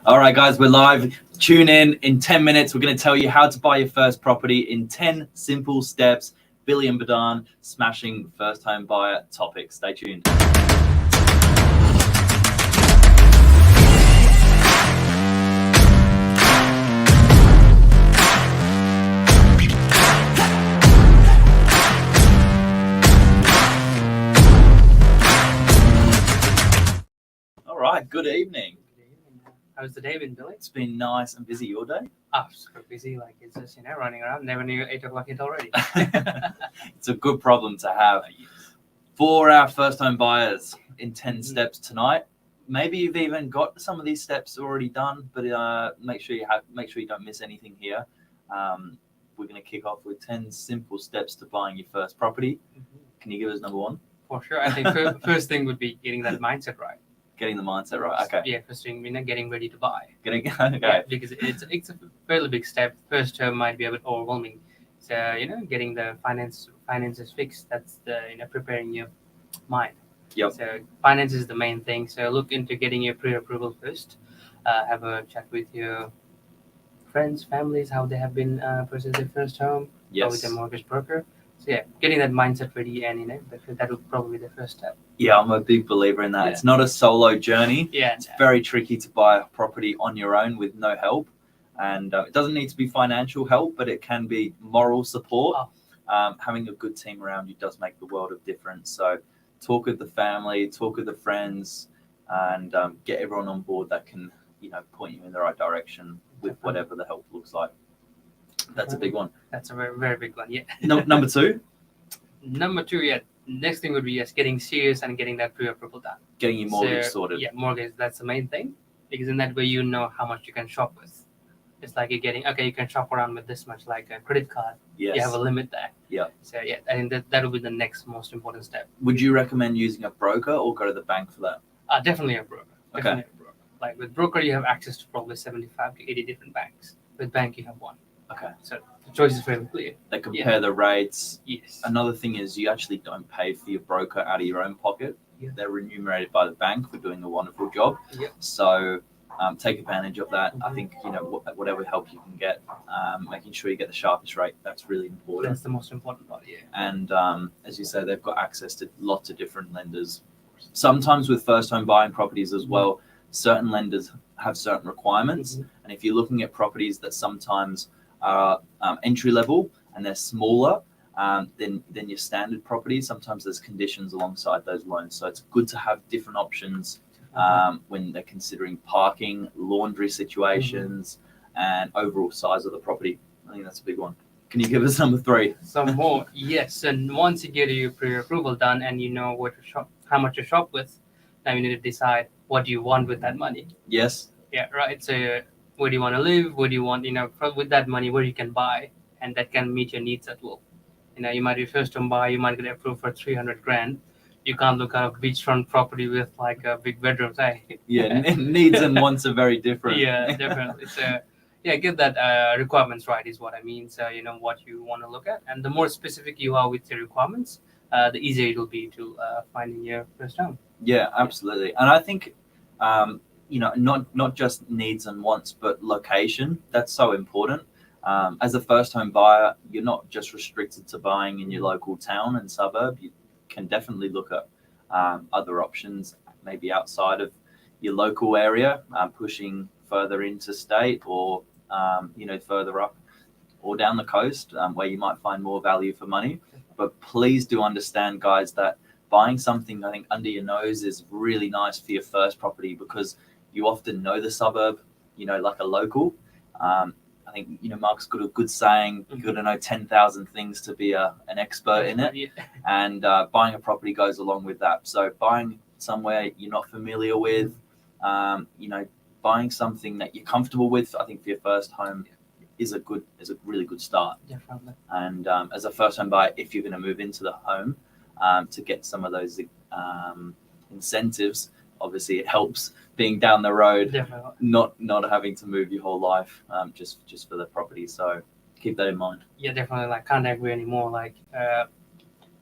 All right, guys, we're live. Tune in 10 minutes. We're going to tell you how to buy your first property in 10 simple steps. Billy and BIDHAN smashing first home buyer topics. Stay tuned. All right, good evening. How's the day been, Billy? It's been nice and busy your day. Oh, super busy. Like, it's just, running around. Never knew 8 o'clock hit already. It's a good problem to have. For our first home buyers in 10 steps tonight. Maybe you've even got some of these steps already done, but make sure you don't miss anything here. We're going to kick off with 10 simple steps to buying your first property. Can you give us number one? For sure. I think first thing would be getting that mindset right. Getting the mindset right. Okay. Yeah, first thing, getting ready to buy. Okay. Yeah, because it's a fairly big step. First term might be a bit overwhelming. So, getting the finances fixed, that's the, preparing your mind. Yep. So finance is the main thing. So look into getting your pre-approval first. Have a chat with your friends, families, how they have been purchasing their first home. Yes. Or with a mortgage broker. So yeah, getting that mindset ready, and that would probably be the first step. Yeah, I'm a big believer in that. Yeah. It's not a solo journey. Yeah, it's very tricky to buy a property on your own with no help, and it doesn't need to be financial help, but it can be moral support. Having a good team around you does make the world of difference. So talk with the family, talk with the friends, and get everyone on board that can point you in the right direction with whatever the help looks like. That's a big one. That's a very, very big one. Yeah. Number two. Number two, yeah. Next thing would be getting serious and getting that pre-approval done. Getting your mortgage sorted. Yeah, mortgage. That's the main thing, because in that way you know how much you can shop with. It's like you're getting you can shop around with this much, like a credit card. Yes. You have a limit there. Yeah. So yeah, I think that will be the next most important step. Would you recommend using a broker or go to the bank for that? Definitely a broker. Definitely a broker. Like with broker, you have access to probably 75 to 80 different banks. With bank, you have one. Okay. So the choice is very clear. They compare the rates. Yes. Another thing is you actually don't pay for your broker out of your own pocket. Yeah. They're remunerated by the bank for doing a wonderful job. Yep. So take advantage of that. I think whatever help you can get, making sure you get the sharpest rate. That's really important. That's the most important part. Yeah. And as you say, they've got access to lots of different lenders. Sometimes with first home buying properties as well, certain lenders have certain requirements. And if you're looking at properties that sometimes are entry level and they're smaller than your standard properties, sometimes there's conditions alongside those loans. So it's good to have different options when they're considering parking, laundry situations, and overall size of the property. I think that's a big one. Can you give us number three? Some more. Yes. And once you get your pre-approval done and you know where to shop, how much to shop with, now you need to decide what do you want with that money. Yes. Yeah, right. So where do you want to live? Where do you want, with that money, where you can buy, and that can meet your needs as well. You might be first time buyer, you might get approved for 300 grand. You can't look at a beachfront property with like a big bedroom, say. Yeah, needs and wants are very different. Yeah, definitely. So yeah, get that requirements right is what I mean. So what you want to look at, and the more specific you are with your requirements, the easier it will be to finding your first home. Yeah, absolutely. And I think not just needs and wants, but location. That's so important. As a first home buyer, you're not just restricted to buying in your local town and suburb. You can definitely look at other options, maybe outside of your local area, pushing further into state or further up or down the coast, where you might find more value for money. But please do understand, guys, that buying something, I think, under your nose is really nice for your first property, because you often know the suburb, like a local. I think, Mark's got a good saying, you've got to know 10,000 things to be an expert in it. Yeah. And buying a property goes along with that. So buying somewhere you're not familiar with, buying something that you're comfortable with, I think for your first home is a really good start. Definitely. And as a first home buyer, if you're going to move into the home, to get some of those incentives, obviously it helps being down the road. Definitely. not having to move your whole life just for the property. So keep that in mind. Yeah, definitely. Like, can't agree anymore. Like,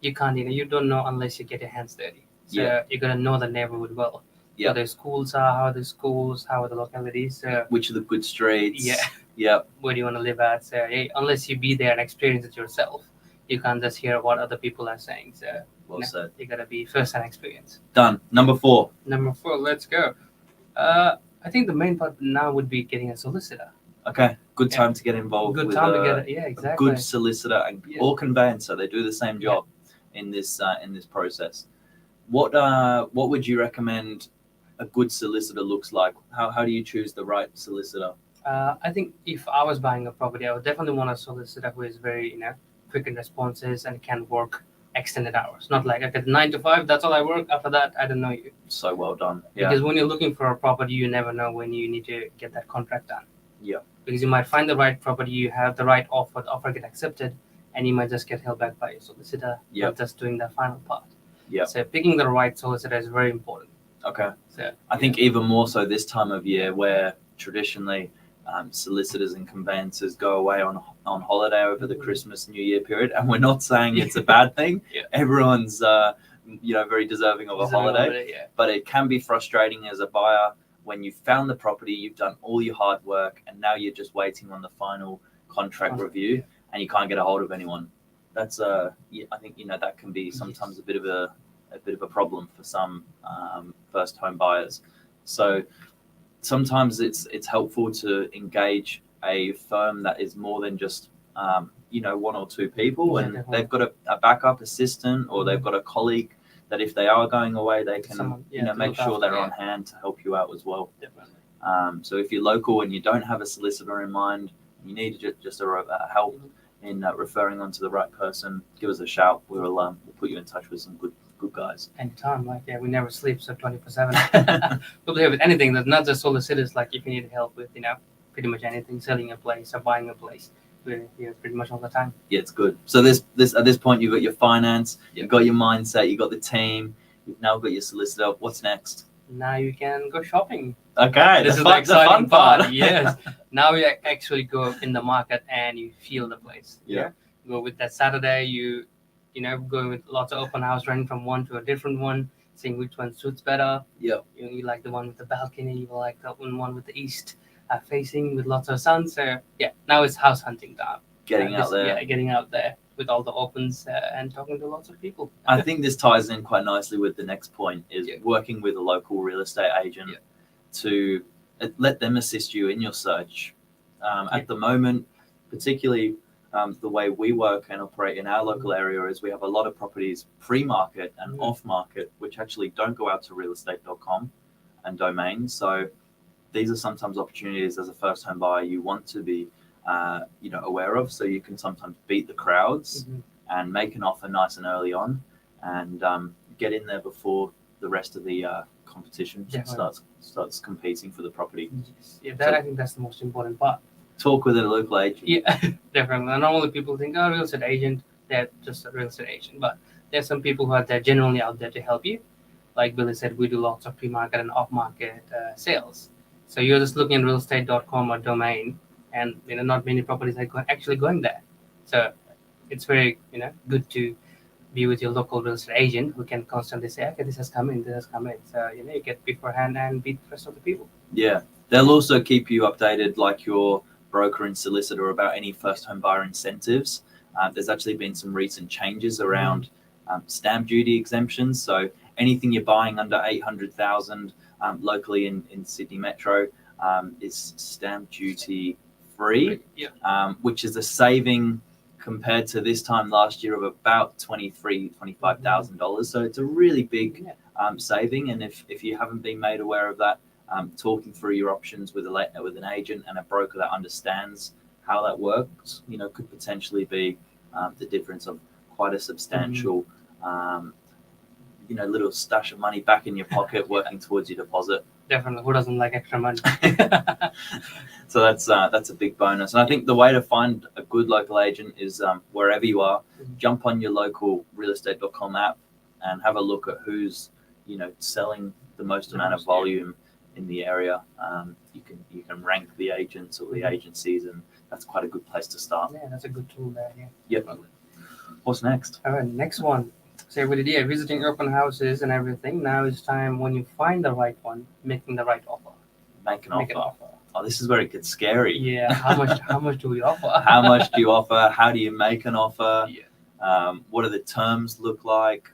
you can't, you don't know unless you get your hands dirty. So Yeah. you gotta know the neighborhood well. Yeah. Where the schools are, how are the schools, how are the localities. Which are the good streets? Yeah. Yeah. Where do you want to live at? So, unless you be there and experience it yourself, you can't just hear what other people are saying. So, Well said. you gotta be first-hand experience. Done. Number 4. Number 4, let's go. I think the main part now would be getting a solicitor. Okay. Good Yeah. time to get involved Good with time to a, get a exactly. good solicitor and Yeah. or conveyancer. They do the same job in this process. What would you recommend a good solicitor looks like? How do you choose the right solicitor? I think if I was buying a property, I would definitely want a solicitor who is very, quick in responses and can work extended hours. Not like, okay, 9 to 5, that's all I work. After that, I don't know you. So well done. Yeah. Because when you're looking for a property, you never know when you need to get that contract done. Yeah. Because you might find the right property, you have the right offer, the offer get accepted, and you might just get held back by your solicitor. Yeah. Not just doing the final part. Yeah. So picking the right solicitor is very important. Okay. So I think even more so this time of year, where traditionally solicitors and conveyancers go away on holiday over the Christmas New Year period, and we're not saying it's a bad thing. Yeah. Everyone's very deserving of a holiday, yeah. but it can be frustrating as a buyer when you've found the property, you've done all your hard work, and now you're just waiting on the final contract review, and you can't get a hold of anyone. That's I think that can be sometimes a bit of a problem for some first home buyers. So sometimes it's helpful to engage a firm that is more than just 1 or 2 people, and they've got a backup assistant, or they've got a colleague that if they are going away, they can make sure they're on hand to help you out as well. Definitely. So if you're local and you don't have a solicitor in mind, you need just a help in referring on to the right person, give us a shout. We'll put you in touch with some good guys. Anytime, we never sleep, so 24/7. We'll be here with anything. That's not just solicitors. Like if you need help with pretty much anything, selling a place or buying a place, we're here pretty much all the time. Yeah, it's good. So this at this point, you've got your finance, you've got your mindset, you've got the team, you've now got your solicitor. What's next? Now you can go shopping. Okay, This is the exciting part. Yes. Now you actually go in the market and you feel the place. Yeah. Go with that Saturday. You go with lots of open house, running from one to a different one, seeing which one suits better. Yeah. You like the one with the balcony. You like the one with the east facing with lots of sun. So now it's house hunting time. Getting out there. Yeah, getting out there with all the opens and talking to lots of people. I think this ties in quite nicely with the next point, is working with a local real estate agent to let them assist you in your search. At the moment, particularly the way we work and operate in our local area is we have a lot of properties pre-market and off-market, which actually don't go out to realestate.com and domains. So these are sometimes opportunities as a first home buyer you want to be aware of, so you can sometimes beat the crowds and make an offer nice and early on, and get in there before the rest of the competition starts competing for the property. Yeah, I think that's the most important part. Talk with a local agent. Yeah, definitely. And normally people think, real estate agent, they're just a real estate agent, but there's some people who are there genuinely out there to help you. Like Billy said, we do lots of pre-market and off-market sales. So you're just looking at realestate.com or domain, and not many properties are actually going there. So it's very good to be with your local real estate agent who can constantly say, okay, this has come in. So you get beforehand and beat the rest of the people. Yeah, they'll also keep you updated, like your broker and solicitor, about any first home buyer incentives. There's actually been some recent changes around stamp duty exemptions. So anything you're buying under 800,000 locally in Sydney Metro is stamp duty free, which is a saving compared to this time last year of about $25,000. So it's a really big saving. And if you haven't been made aware of that, talking through your options with an agent and a broker that understands how that works, could potentially be the difference of quite a substantial little stash of money back in your pocket working towards your deposit. Definitely. Who doesn't like extra money? So that's a big bonus. And I think the way to find a good local agent is wherever you are, jump on your local realestate.com app and have a look at who's selling the most amount of volume in the area. You can rank the agents or the agencies, and that's quite a good place to start. Yeah, that's a good tool there. Yep. What's next? All right, next one. So we did visiting open houses and everything. Now it's time when you find the right one, making the right offer. Make an Make an offer. offer. Oh, this is where it gets scary. Yeah. How much do we offer? How much do you offer? How do you make an offer? Yeah. What do the terms look like?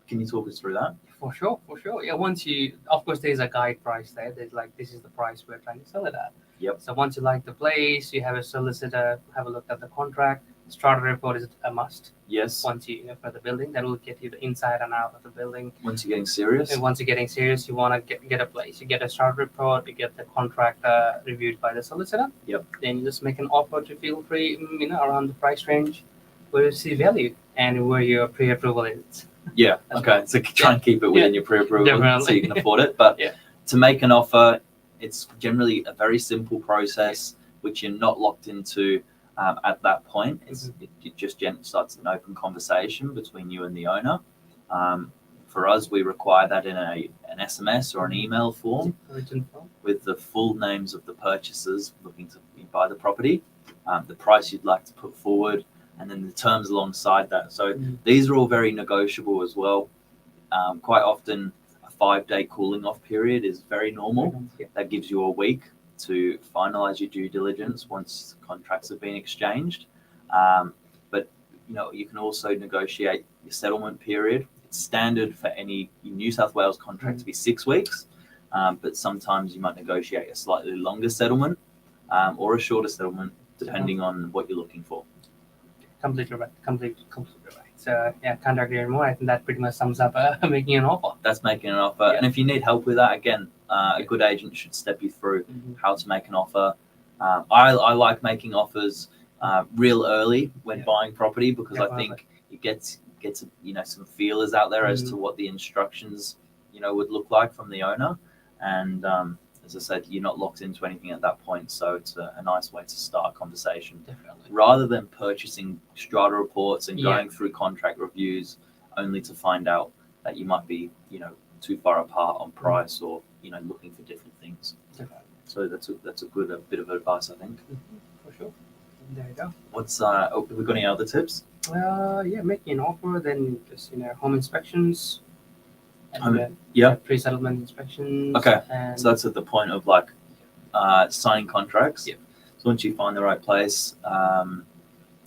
Can you talk us through that? For sure. Yeah. Once you, of course, there's a guide price there. There's like this is the price we're trying to sell it at. Yep. So once you like the place, you have a solicitor have a look at the contract. Strata report is a must. Yes. Once you for the building, that will get you the inside and out of the building. Once you're getting serious. And once you're getting serious, you want to get a place. You get a strata report. You get the contract reviewed by the solicitor. Yep. Then you just make an offer to feel free, around the price range where you see value and where your pre-approval is. Yeah. Okay. So try and keep it within your pre-approval Definitely. so you can afford it. But Yeah. to make an offer, it's generally a very simple process, which you're not locked into at that point. It just starts an open conversation between you and the owner. For us, we require that in an SMS or an email form with the full names of the purchasers looking to buy the property, the price you'd like to put forward, and then the terms alongside that. So these are all very negotiable as well. Quite often, a 5-day cooling off period is very normal. That gives you a week to finalize your due diligence once contracts have been exchanged. But you can also negotiate your settlement period. It's standard for any New South Wales contract to be 6 weeks, but sometimes you might negotiate a slightly longer settlement or a shorter settlement depending on what you're looking for. Completely right. Completely right. So yeah, can't agree anymore. I think that pretty much sums up making an offer. That's making an offer. Yeah. And if you need help with that, again, a good agent should step you through how to make an offer. I like making offers real early when buying property because I think you get some feelers out there as to what the instructions would look like from the owner. And as I said, you're not locked into anything at that point, so it's a nice way to start a conversation. Definitely. Rather than purchasing strata reports and going through contract reviews only to find out that you might be too far apart on price or looking for different things. Definitely. So that's a good bit of advice, I think. For sure. There you go. What's have we got any other tips? Making an offer, then just home inspections. And, pre-settlement inspections. Okay. And So that's at the point of signing contracts. Yep. So once you find the right place,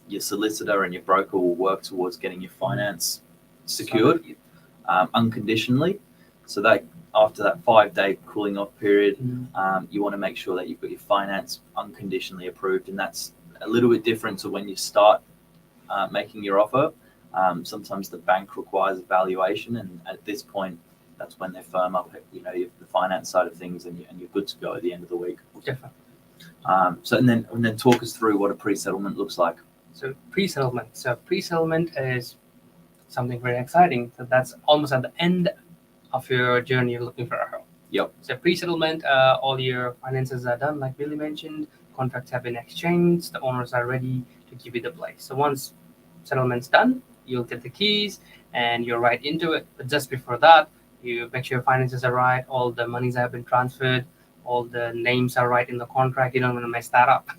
your solicitor and your broker will work towards getting your finance secured unconditionally. So that after that 5-day cooling off period, you want to make sure that you've got your finance unconditionally approved, and that's a little bit different to when you start making your offer. Sometimes the bank requires a valuation, and at this point, that's when they firm up, the finance side of things, and you're good to go at the end of the week. Definitely. So and then talk us through what a pre-settlement looks like. So pre-settlement. So pre-settlement is something very exciting. So that's almost at the end of your journey of looking for a home. Yep. So pre-settlement, all your finances are done, like Billy mentioned. Contracts have been exchanged. The owners are ready to give you the place. So once settlement's done, you'll get the keys and you're right into it. But just before that, you make sure your finances are right. All the monies have been transferred. All the names are right in the contract. You don't want to mess that up.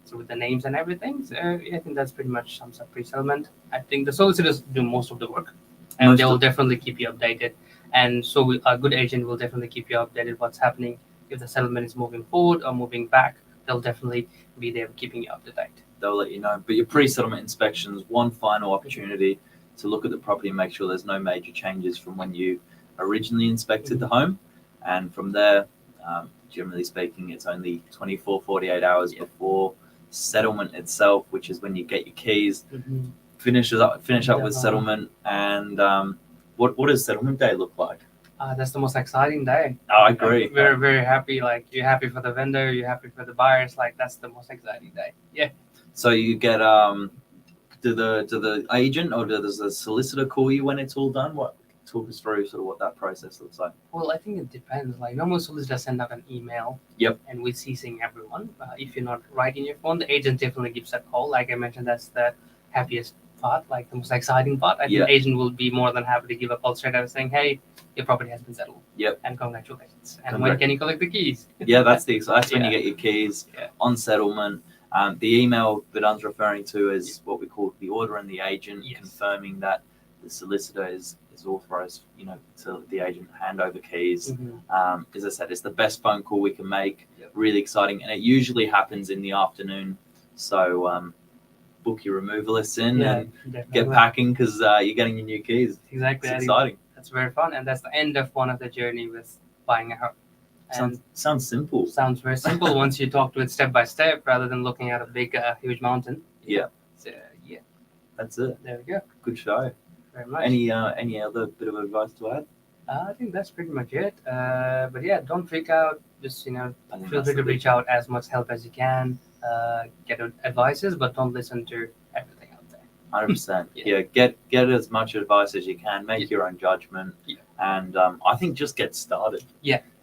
So with the names and everything, so I think that's pretty much sums up pre-settlement. I think the solicitors do most of the work, and they will definitely keep you updated. And so a good agent will definitely keep you updated what's happening. If the settlement is moving forward or moving back, they'll definitely be there keeping you up to date. They'll let you know. But your pre-settlement inspections, one final opportunity to look at the property and make sure there's no major changes from when you originally inspected the home. And from there, generally speaking, it's only 24, 48 hours before settlement itself, which is when you get your keys, finish up with settlement. And what does settlement day look like? That's the most exciting day. I agree. Very, very happy. Like, you're happy for the vendor, you're happy for the buyers. Like, that's the most exciting day. Yeah. So you get do the agent or does the solicitor call you when it's all done? Talk us through sort of what that process looks like. Well, I think it depends. Like, normal solicitors send out an email. Yep. And we're CCing everyone. If you're not writing your phone, the agent definitely gives a call. Like I mentioned, that's the happiest part, like the most exciting part. I think the agent will be more than happy to give a call straight out saying, "Hey, your property has been settled." Yep. And congratulations. And when can you collect the keys? Yeah, that's when you get your keys on settlement. The email that I'm referring to is what we call the order and the agent confirming that the solicitor is authorized, to the agent hand over keys. Mhm. As I said, it's the best phone call we can make. Yep. Really exciting, and it usually happens in the afternoon. So book your removalists in Yeah, and get definitely. packing because you're getting your new keys. Exactly. It's I think exciting. that's very fun, and that's the end of one of the journey with buying a house. And Sounds simple. sounds very simple once you talk to it step by step rather than looking at a big, huge mountain. Yeah. So, yeah, That's it. there we go. Good show. Very much. Any other bit of advice to add? I think that's pretty much it. But yeah, don't freak out. Just I think feel that's free to the big reach out as much help as you can. Get advices, but don't listen to everything out there. 100%. Yeah. Get as much advice as you can. Make your own judgment. Yeah. And I think just get started.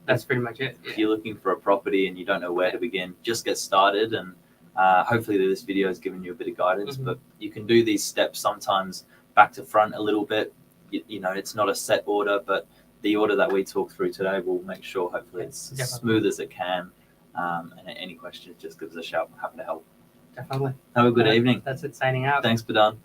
That's pretty much it. If Yeah. you're looking for a property and you don't know where to begin, just get started. And hopefully this video has given you a bit of guidance. Mhm. But you can do these steps sometimes back to front a little bit. It's not a set order, but the order that we talk through today will make sure hopefully it's as Definitely. smooth as it can. And any questions, just give us a shout. I'm happy to help. Definitely. Have a good evening. That's it. Signing out. Thanks, Bidan.